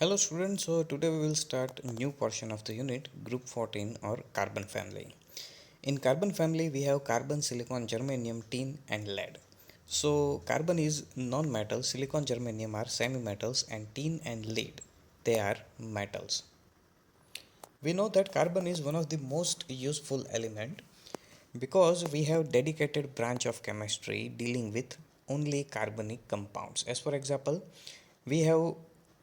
Hello students, so today we will start a new portion of the unit group 14 or carbon family. In carbon family we have carbon, silicon, germanium, tin and lead. So carbon is non-metal, silicon, germanium are semi-metals and tin and lead they are metals. We know that carbon is one of the most useful element because we have dedicated branch of chemistry dealing with only carbonic compounds. As for example, we have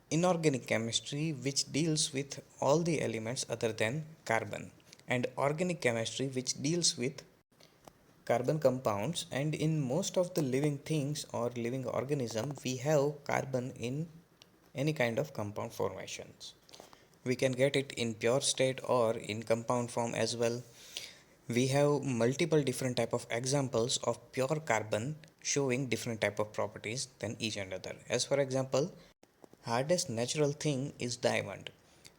inorganic chemistry which deals with all the elements other than carbon, and organic chemistry which deals with carbon compounds. And in most of the living things or living organism we have carbon in any kind of compound formations. We can get it in pure state or in compound form as well. We have multiple different type of examples of pure carbon showing different type of properties than each another. As for example, hardest natural thing is diamond.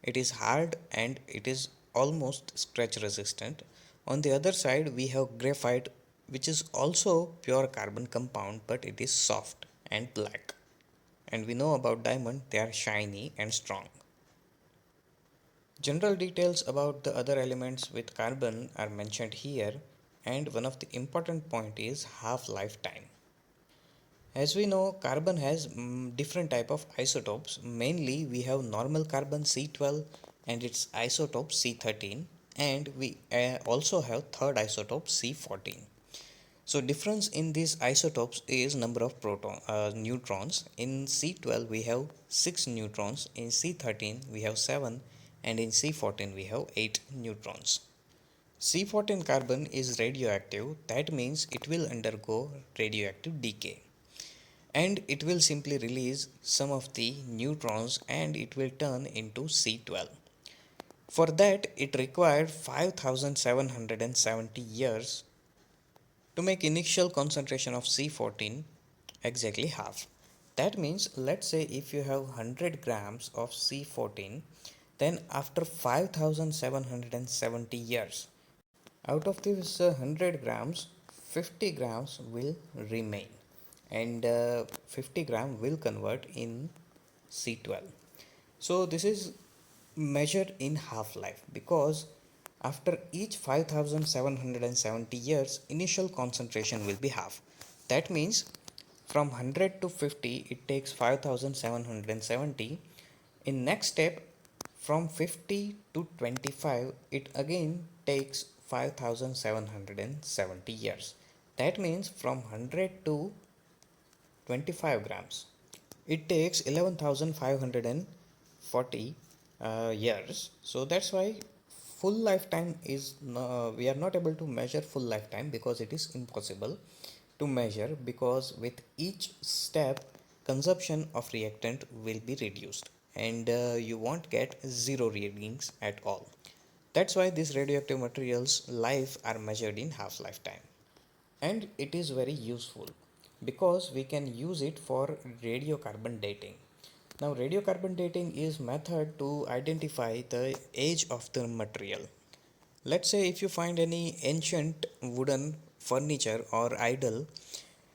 It is hard and it is almost stretch resistant. On the other side we have graphite, which is also pure carbon compound, but it is soft and black. And we know about diamond, they are shiny and strong. General details about the other elements with carbon are mentioned here, and one of the important point is half-life time. As we know, carbon has different type of isotopes. Mainly we have normal carbon C12 and its isotope C13, and we also have third isotope C14. So difference in these isotopes is number of neutrons. In C12 we have 6 neutrons, in C13 we have 7, and in C14 we have 8 neutrons. C14 carbon is radioactive, that means it will undergo radioactive decay, and it will simply release some of the neutrons and it will turn into C12. For that it required 5770 years to make initial concentration of C14 exactly half. That means, let's say if you have 100 grams of C14, then after 5770 years, out of this 100 grams, 50 grams will remain, and 50 gram will convert in C12. So this is measured in half life because after each 5770 years initial concentration will be half. That means from 100 to 50 it takes 5770. In next step, from 50 to 25 it again takes 5770 years. That means from 100 to 25 grams it takes 11,540 years. So that's why full lifetime is we are not able to measure full lifetime because it is impossible to measure, because with each step consumption of reactant will be reduced, and you won't get zero readings at all. That's why these radioactive materials life are measured in half lifetime, and it is very useful because we can use it for radiocarbon dating. Now radiocarbon dating is method to identify the age of the material. Let's say if you find any ancient wooden furniture or idol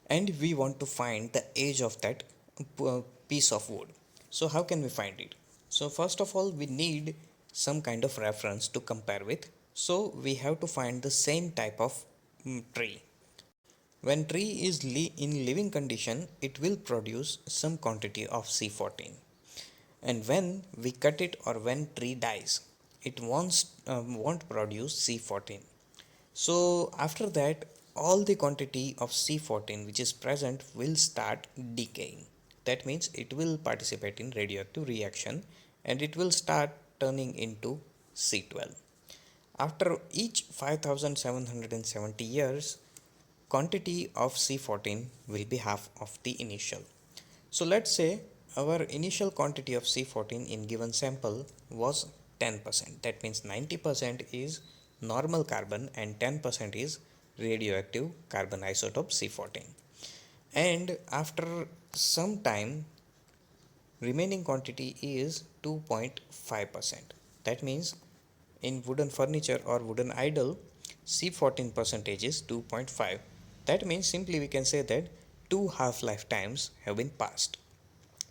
and we want to find the age of that piece of wood, so how can we find it? So first of all we need some kind of reference to compare with, so we have to find the same type of tree. When tree is in living condition, it will produce some quantity of C14. And when we cut it or when tree dies, it won't produce C14. So after that, all the quantity of C14 which is present will start decaying. That means it will participate in radioactive reaction and it will start turning into C12. After each 5770 years, quantity of C14 will be half of the initial. So let's say our initial quantity of C14 in given sample was 10%. That means 90% is normal carbon and 10% is radioactive carbon isotope C14. And after some time, remaining quantity is 2.5%. That means in wooden furniture or wooden idol, C14 percentage is 2.5. That means simply we can say that two half lifetimes have been passed.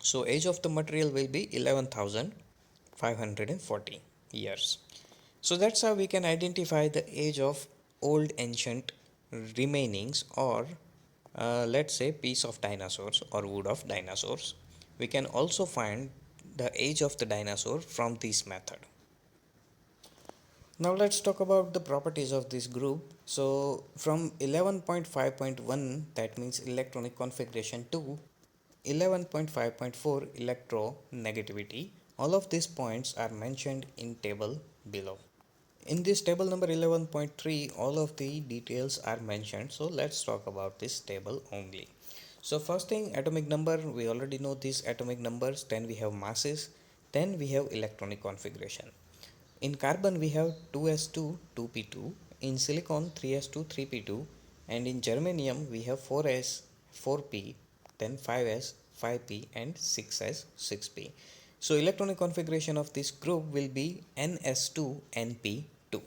So age of the material will be 11,540 years. So that's how we can identify the age of old ancient remainings, or let's say piece of dinosaurs or wood of dinosaurs. We can also find the age of the dinosaur from this method. Now let's talk about the properties of this group. So from 11.5.1, that means electronic configuration, to 11.5.4 electronegativity, all of these points are mentioned in table below. In this table number 11.3, all of the details are mentioned. So let's talk about this table only. So first thing, atomic number, we already know these atomic numbers. Then we have masses, then we have electronic configuration. In carbon we have 2s2 2p2, in silicon 3s2 3p2, and in germanium we have 4s 4p, then 5s 5p, and 6s 6p. So electronic configuration of this group will be ns2 np2.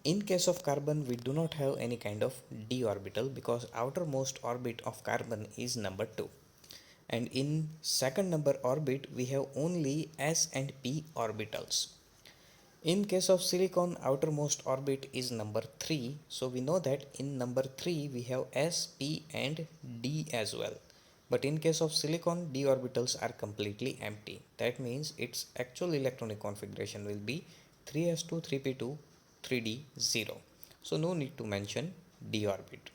In case of carbon, we do not have any kind of d orbital because outermost orbit of carbon is number 2. And in second number orbit, we have only s and p orbitals. In case of silicon, outermost orbit is number 3. So we know that in number 3 we have s, p, and d as well. But in case of silicon, d orbitals are completely empty. That means its actual electronic configuration will be 3s2 3p2 3d 0. So no need to mention d orbit.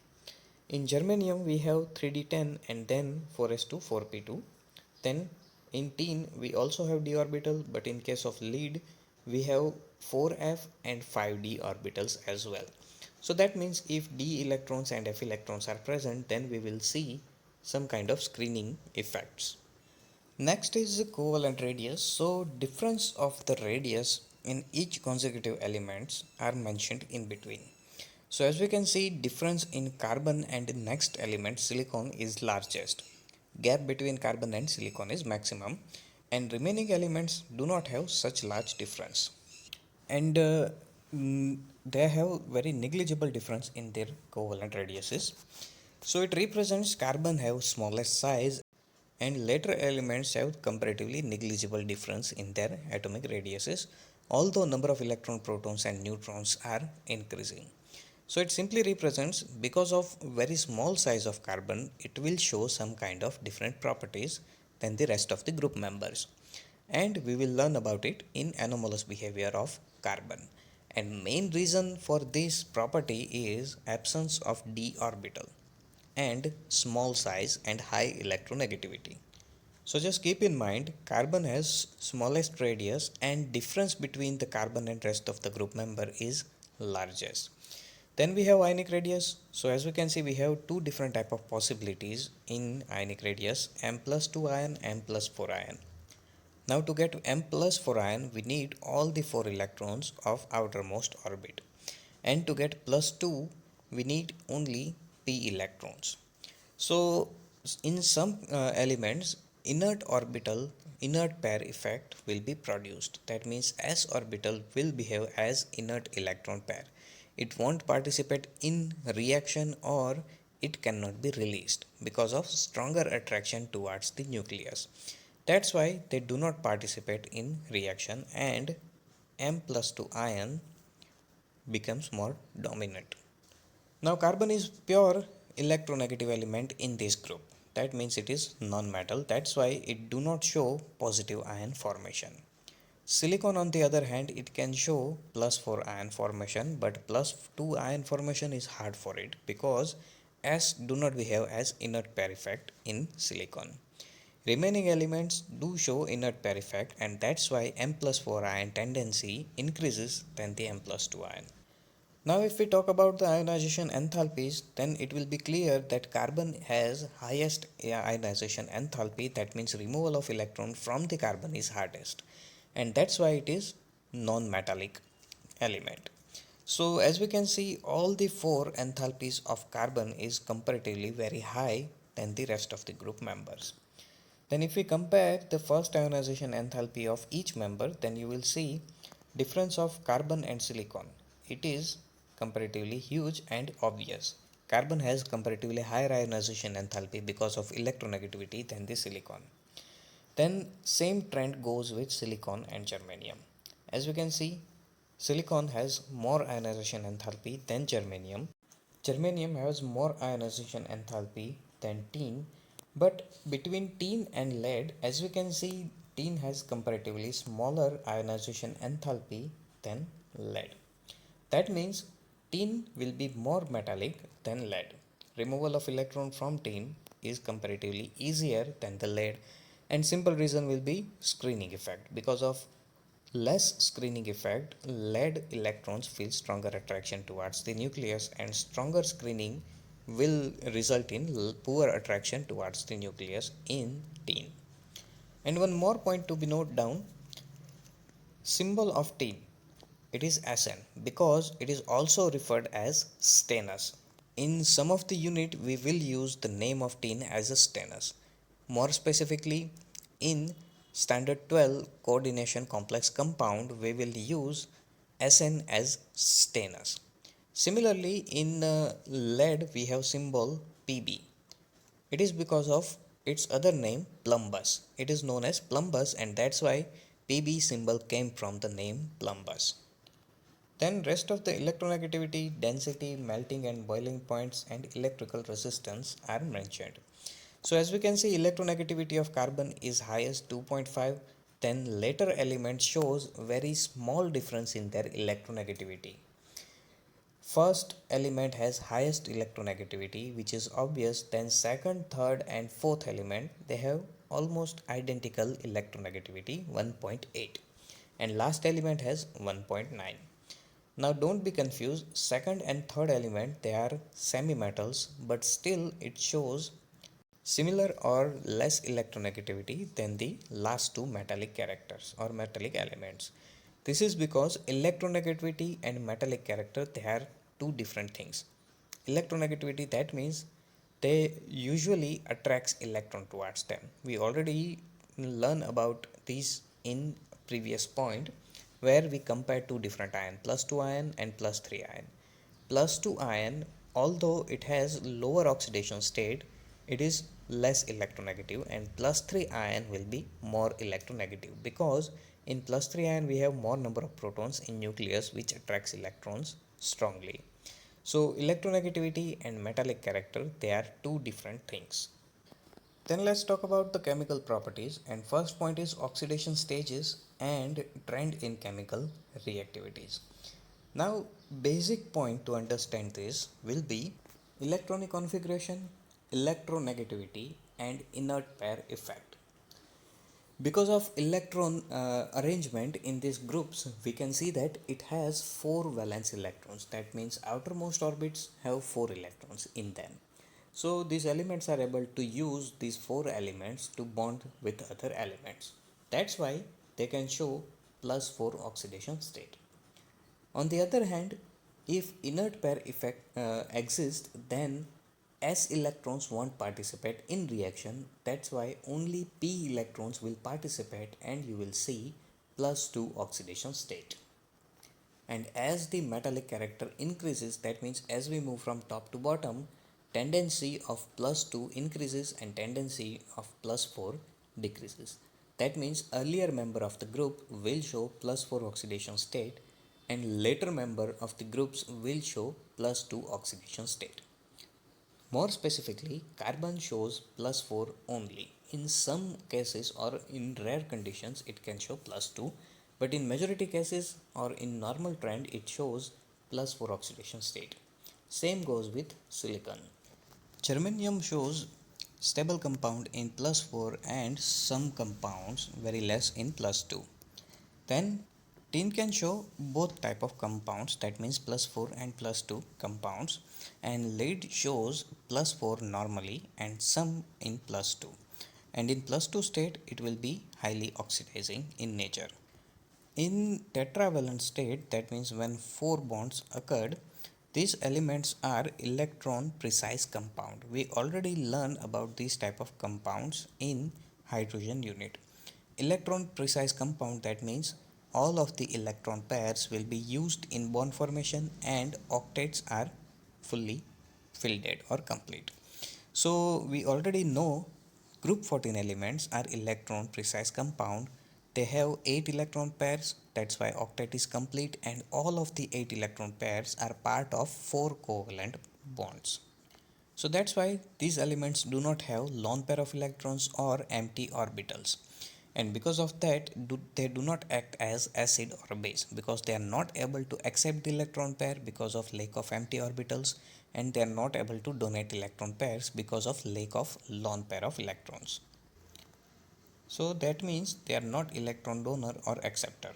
In germanium we have 3d10 and then 4s2 4p2. Then in tin we also have d orbital, but in case of lead we have 4f and 5d orbitals as well. So that means if d electrons and f electrons are present, then we will see some kind of screening effects. Next is the covalent radius. So difference of the radius in each consecutive elements are mentioned in between. So as we can see, difference in carbon and next element silicon is largest. Gap between carbon and silicon is maximum, and remaining elements do not have such large difference. And they have very negligible difference in their covalent radiuses. So it represents carbon have smallest size, and later elements have comparatively negligible difference in their atomic radiuses, although number of electron, protons and neutrons are increasing. So it simply represents, because of very small size of carbon, it will show some kind of different properties than the rest of the group members. And we will learn about it in anomalous behavior of carbon. And main reason for this property is absence of d orbital and small size and high electronegativity. So just keep in mind, carbon has smallest radius and difference between the carbon and rest of the group member is largest. Then we have ionic radius. So as we can see, we have two different type of possibilities in ionic radius: m plus 2 ion, m plus 4 ion. Now to get m plus 4 ion, we need all the 4 electrons of outermost orbit. And to get plus 2, we need only p electrons. So in some elements, inert pair effect will be produced. That means s orbital will behave as inert electron pair. It won't participate in reaction, or it cannot be released because of stronger attraction towards the nucleus. That's why they do not participate in reaction, and m plus 2 ion becomes more dominant. Now carbon is pure electronegative element in this group. That means it is non-metal. That's why it do not show positive ion formation. Silicon on the other hand, it can show plus 4 ion formation, but plus 2 ion formation is hard for it because S do not behave as inert pair effect in silicon. Remaining elements do show inert pair effect, and that's why M plus 4 ion tendency increases than the M plus 2 ion. Now if we talk about the ionization enthalpies, then it will be clear that carbon has highest ionization enthalpy. That means removal of electron from the carbon is hardest, and that's why it is non-metallic element. So as we can see, all the 4 enthalpies of carbon is comparatively very high than the rest of the group members. Then if we compare the first ionization enthalpy of each member, then you will see difference of carbon and silicon. It is comparatively huge and obvious. Carbon has comparatively higher ionization enthalpy because of electronegativity than the silicon. Then same trend goes with silicon and germanium. As we can see, silicon has more ionization enthalpy than germanium. Germanium has more ionization enthalpy than tin, but between tin and lead, as we can see, tin has comparatively smaller ionization enthalpy than lead. That means tin will be more metallic than lead. Removal of electron from tin is comparatively easier than the lead, and simple reason will be screening effect. Because of less screening effect, lead electrons feel stronger attraction towards the nucleus, and stronger screening will result in poor attraction towards the nucleus in tin. And one more point to be noted down, symbol of tin, it is Sn because it is also referred as stannous. In some of the unit we will use the name of tin as a stannous. More specifically, in standard 12 coordination complex compound we will use Sn as stannous. Similarly, in lead we have symbol Pb. It is because of its other name plumbus. It is known as plumbus, and that's why Pb symbol came from the name plumbus. Then rest of the electronegativity, density, melting and boiling points and electrical resistance are mentioned. So as we can see, electronegativity of carbon is highest 2.5, then later element shows very small difference in their electronegativity. First element has highest electronegativity, which is obvious, then second, third and fourth element they have almost identical electronegativity 1.8, and last element has 1.9. Now don't be confused, second and third element they are semi-metals, but still it shows similar or less electronegativity than the last two metallic characters or metallic elements. This is because electronegativity and metallic character they are two different things. Electronegativity, that means they usually attracts electron towards them. We already learn about these in previous point where we compare two different ion, plus 2 ion and plus 3 ion. Plus 2 ion, although it has lower oxidation state, it is less electronegative, and plus 3 ion will be more electronegative because in plus 3 ion we have more number of protons in nucleus which attracts electrons strongly. So electronegativity and metallic character they are two different things. Then let's talk about the chemical properties, and first point is oxidation stages and trend in chemical reactivities. Now basic point to understand this will be electronic configuration, electronegativity and inert pair effect. Because of electron arrangement in these groups, we can see that it has 4 valence electrons. That means outermost orbits have 4 electrons in them. So these elements are able to use these 4 elements to bond with other elements. That's why they can show plus 4 oxidation state. On the other hand, if inert pair effect exists, then S electrons won't participate in reaction. That's why only P electrons will participate and you will see plus 2 oxidation state. And as the metallic character increases, that means as we move from top to bottom, tendency of plus 2 increases and tendency of plus 4 decreases. That means earlier member of the group will show plus 4 oxidation state and later member of the groups will show plus 2 oxidation state. More specifically, carbon shows plus 4 only. In some cases or in rare conditions it can show plus 2, but in majority cases or in normal trend it shows plus 4 oxidation state. Same goes with silicon. Germanium shows stable compound in plus 4 and some compounds very less in plus 2. Then tin can show both type of compounds, that means plus 4 and plus 2 compounds, and lead shows plus 4 normally and some in plus 2, and in plus 2 state it will be highly oxidizing in nature. In tetravalent state, that means when 4 bonds occurred, these elements are electron precise compound. We already learned about these type of compounds in hydrogen unit. Electron precise compound, that means all of the electron pairs will be used in bond formation and octets are fully filled or complete. So we already know Group 14 elements are electron precise compound. They have 8 electron pairs, that's why octet is complete, and all of the 8 electron pairs are part of 4 covalent bonds. So that's why these elements do not have lone pair of electrons or empty orbitals. And because of that, they do not act as acid or base because they are not able to accept the electron pair because of lack of empty orbitals, and they are not able to donate electron pairs because of lack of lone pair of electrons. So that means they are not electron donor or acceptor.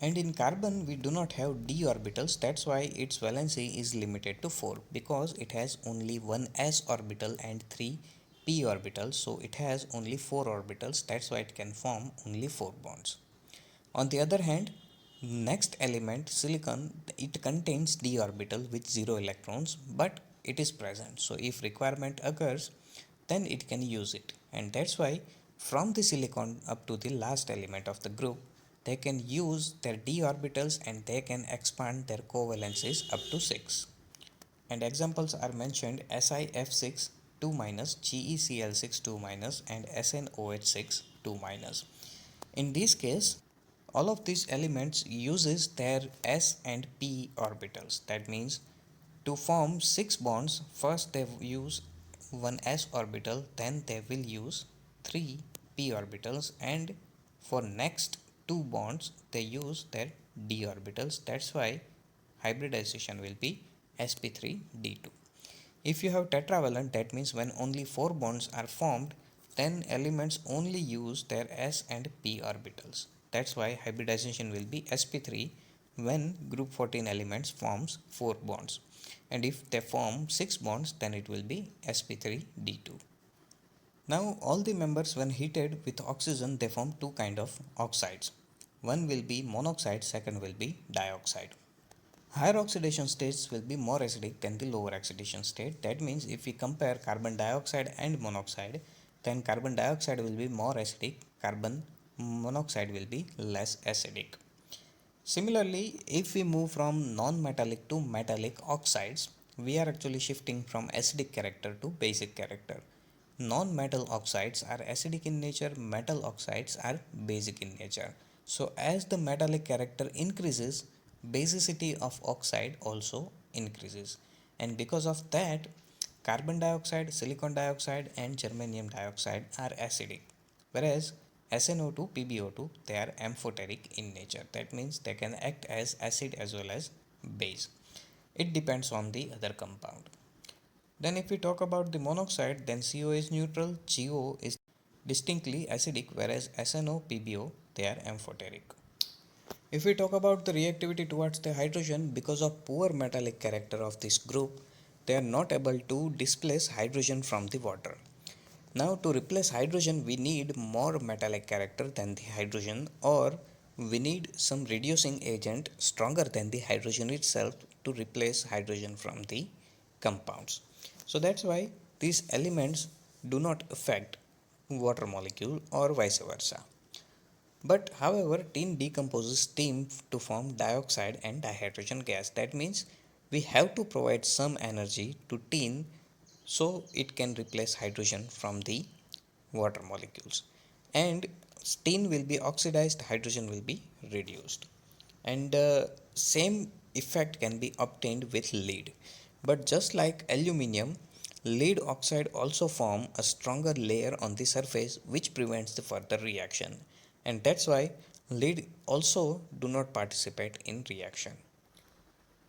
And in carbon we do not have d orbitals, that's why its valency is limited to 4 because it has only one s orbital and 3 p orbitals, so it has only 4 orbitals, that's why it can form only 4 bonds. On the other hand, next element silicon, it contains d orbital with 0 electrons, but it is present, so if requirement occurs then it can use it, and that's why from the silicon up to the last element of the group they can use their d orbitals and they can expand their covalences up to 6. And examples are mentioned SiF6 2 minus, GeCl6 2 minus, and SnOH6 2 minus. In this case, all of these elements uses their s and p orbitals. That means to form 6 bonds, first they use one s orbital, then they will use 3 p orbitals, and for next 2 bonds they use their d orbitals. That's why hybridization will be sp3d2. If you have tetravalent, that means when only 4 bonds are formed, then elements only use their s and p orbitals. That's why hybridization will be sp3 when group 14 elements forms 4 bonds. And if they form 6 bonds, then it will be sp3d2. Now all the members when heated with oxygen, they form two kind of oxides. One will be monoxide, second will be dioxide. Higher oxidation states will be more acidic than the lower oxidation state. That means if we compare carbon dioxide and monoxide, then carbon dioxide will be more acidic, carbon monoxide will be less acidic. Similarly, if we move from non-metallic to metallic oxides, we are actually shifting from acidic character to basic character. Non-metal oxides are acidic in nature, metal oxides are basic in nature. So as the metallic character increases, basicity of oxide also increases. And because of that, carbon dioxide, silicon dioxide and germanium dioxide are acidic. Whereas SnO2, PbO2, they are amphoteric in nature. That means they can act as acid as well as base. It depends on the other compound. Then if we talk about the monoxide, then CO is neutral, GO is distinctly acidic, whereas SNO, PbO, they are amphoteric. If we talk about the reactivity towards the hydrogen, because of poor metallic character of this group, they are not able to displace hydrogen from the water. Now to replace hydrogen, we need more metallic character than the hydrogen, or we need some reducing agent stronger than the hydrogen itself to replace hydrogen from the compounds. So that's why these elements do not affect water molecule or vice versa. But however, tin decomposes steam to form dioxide and dihydrogen gas. That means we have to provide some energy to tin so it can replace hydrogen from the water molecules. And tin will be oxidized, hydrogen will be reduced. And same effect can be obtained with lead. But just like aluminium, lead oxide also form a stronger layer on the surface which prevents the further reaction, and that's why lead also do not participate in reaction.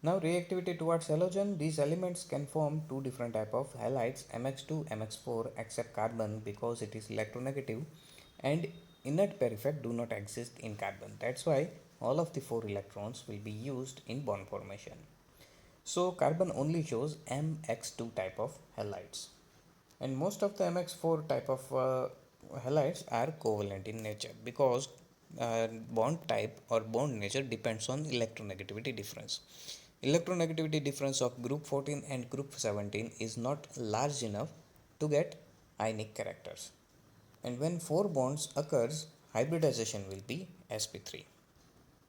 Now reactivity towards halogen, these elements can form two different type of halides, mx2, mx4, except carbon because it is electronegative, and inert pair effect do not exist in carbon. That's why all of the 4 electrons will be used in bond formation. So carbon only shows mx2 type of halides, and most of the mx4 type of halides are covalent in nature because bond type or bond nature depends on electronegativity difference. Electronegativity difference of group 14 and group 17 is not large enough to get ionic characters, and when 4 bonds occurs, hybridization will be sp3.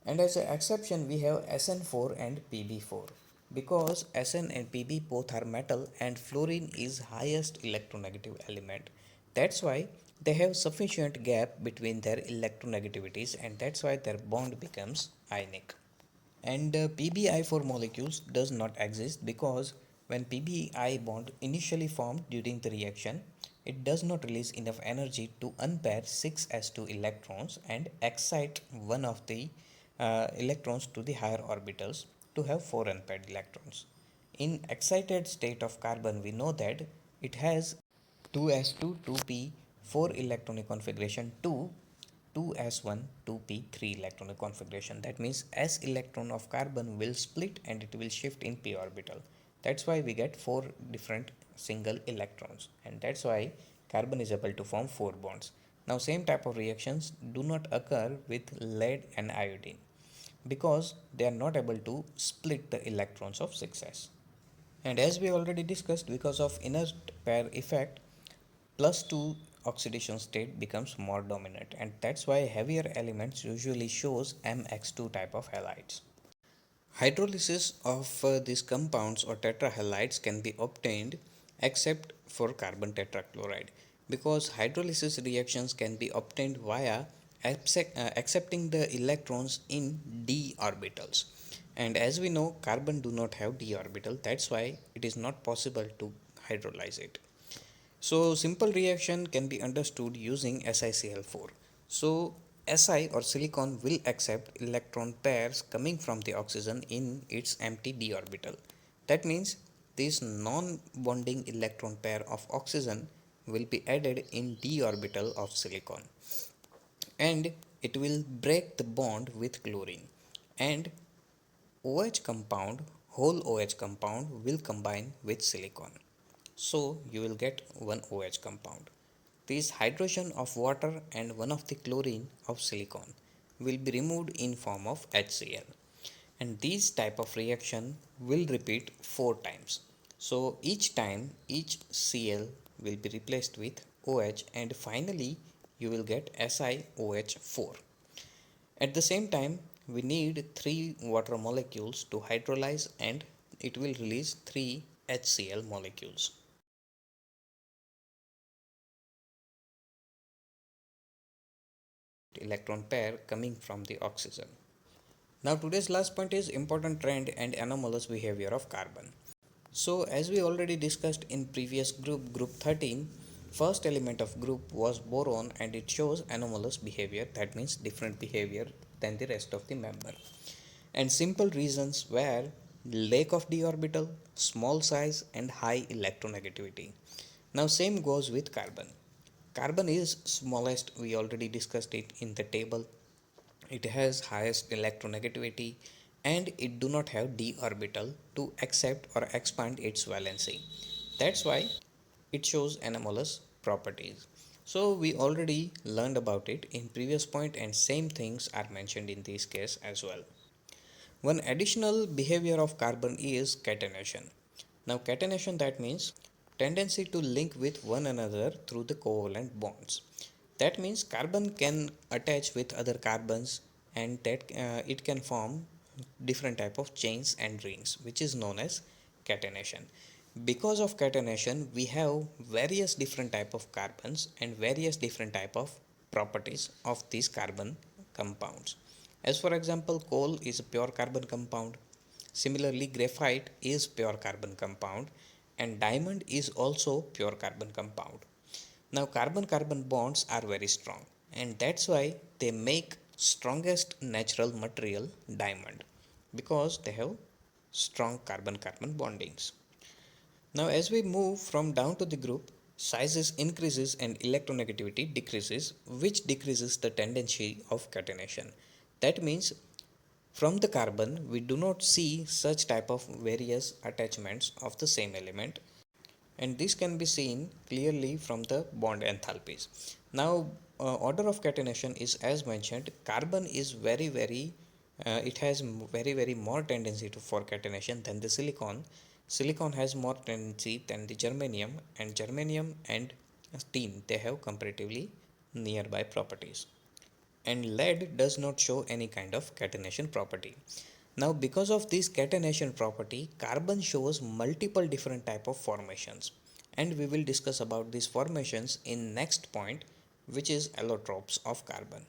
And as an exception, we have SN4 and Pb4 because Sn and Pb both are metal and fluorine is highest electronegative element. That's why they have sufficient gap between their electronegativities, and that's why their bond becomes ionic. And PBI for molecules does not exist because when PBI bond initially formed during the reaction, it does not release enough energy to unpair 6s2 electrons and excite one of the electrons to the higher orbitals to have 4 unpaired electrons. In excited state of carbon, we know that it has 2s2 2p 4 electronic configuration to 2s1 2p 3 electronic configuration. That means s electron of carbon will split and it will shift in p orbital. That's why we get 4 different single electrons, and that's why carbon is able to form 4 bonds. Now same type of reactions do not occur with lead and iodine because they are not able to split the electrons of 6s. And as we already discussed, because of inert pair effect, plus 2 oxidation state becomes more dominant, and that's why heavier elements usually shows mx2 type of halides. Hydrolysis of these compounds or tetrahalides can be obtained except for carbon tetrachloride, because hydrolysis reactions can be obtained via accepting the electrons in d orbitals, and as we know carbon do not have d orbital, that's why it is not possible to hydrolyze it. So simple reaction can be understood using SiCl4. So Si or silicon will accept electron pairs coming from the oxygen in its empty d orbital. That means this non-bonding electron pair of oxygen will be added in d orbital of silicon, and it will break the bond with chlorine, and OH compound, whole OH compound will combine with silicon. So you will get one OH compound. This hydrogen of water and one of the chlorine of silicon will be removed in form of HCl, and these type of reaction will repeat 4 times. So each time each Cl will be replaced with OH, and finally you will get SiOH4. At the same time, we need 3 water molecules to hydrolyze, and it will release 3 HCl molecules. Electron pair coming from the oxygen. Now today's last point is important trend and anomalous behavior of carbon. So as we already discussed in previous group 13, first element of group was boron, and it shows anomalous behavior, that means different behavior than the rest of the member. And simple reasons were lack of d orbital, small size and high electronegativity. Now same goes with carbon. Carbon is smallest, we already discussed it in the table. It has highest electronegativity and it do not have d orbital to accept or expand its valency. That's why it shows anomalous properties. So we already learned about it in previous point, and same things are mentioned in this case as well. One additional behavior of carbon is catenation. Now catenation, that means tendency to link with one another through the covalent bonds. That means carbon can attach with other carbons, and that it can form different type of chains and rings, which is known as catenation. Because of catenation we have various different type of carbons and various different type of properties of these carbon compounds. As for example, coal is a pure carbon compound. Similarly, graphite is pure carbon compound, and diamond is also pure carbon compound. Now carbon carbon bonds are very strong, and that's why they make strongest natural material diamond, because they have strong carbon carbon bondings. Now as we move from down to the group, sizes increases and electronegativity decreases, which decreases the tendency of catenation. That means from the carbon we do not see such type of various attachments of the same element, and this can be seen clearly from the bond enthalpies. Now order of catenation is as mentioned. Carbon is it has very more tendency to for catenation than the silicon. Silicon has more tendency than the germanium, and germanium and tin, they have comparatively nearby properties, and lead does not show any kind of catenation property. Now because of this catenation property, carbon shows multiple different type of formations. and we will discuss about these formations in next point, which is allotropes of carbon.